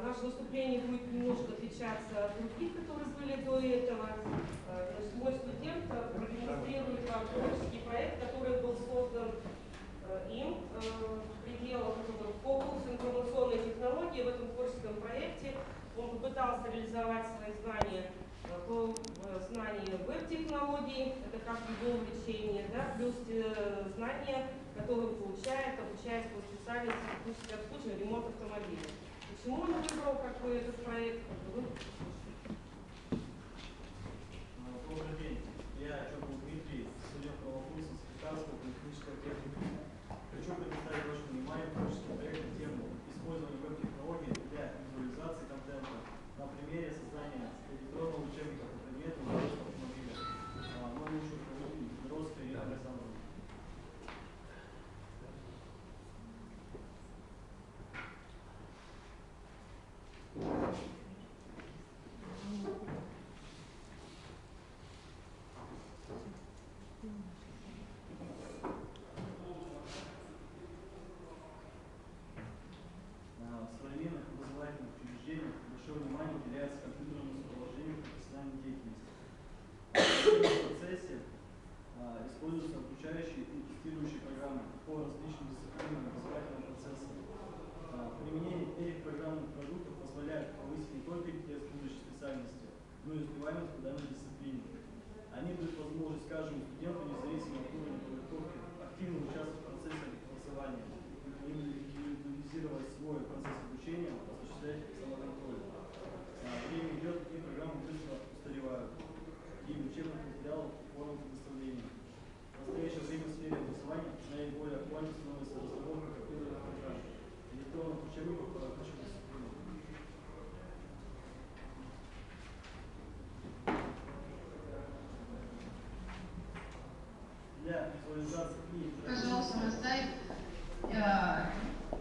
Наше выступление будет немножко отличаться от других, которые были до этого. Мой студент продемонстрирует вам творческий проект, который был создан им в пределах фокуса информационной технологии. В этом творческом проекте он попытался реализовать свои знания веб-технологий, это как его увлечение, да, плюс знания, которые он получает, обучаясь по специальности технического обслуживания, ремонт автомобиля. Почему он выбрал этот проект? Добрый день. Я Чопов Дмитрий, студент нового курса Сахитарского политехнического техникума. Хочу представить вашему вниманию творческий проект на тему использования веб-технологий для визуализации контента на примере создания электронного учебника по предмету автомобиля. Мой лучший руководитель Петровская Ирина Александровна. В современных образовательных учреждениях большое внимание уделяется компьютерному сопровождению профессиональной деятельности. В этом процессе используются обучающие и тестирующие программы по различным дисциплинам образовательного процесса. Применение этих программных продуктов позволяет повысить не только интерес к будущей специальности, но и успеваемость по данной дисциплине. Они дают возможность каждому студенту, независимо от уровня подготовки, активно участвовать в процессе образования, индивидуализировать свой процесс обучения, осуществлять самоконтроль. Время идет, и программы быстро устаревают, и учебных материалов в полном предоставлении. В настоящее время в сфере образования наиболее актуальной становится разработка компьютерных программ, электронных учебников по различным дисциплинам. Для визуализации и... Пожалуйста, на сайт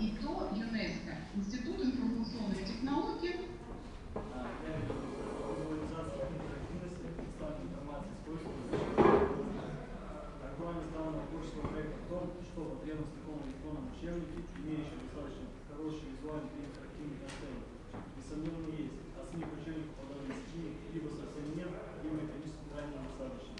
ИТО ЮНЕСКО, Институт информационных технологий. Для визуализации интерактивности представленной информации используется актуальность данного творческого проекта в том, что потребность в таком электронном учебнике, имеющем достаточно хороший визуальный и интерактивный контент, несомненно есть, а самих учебников подобных стилей либо совсем нет, либо механически крайне недостаточно.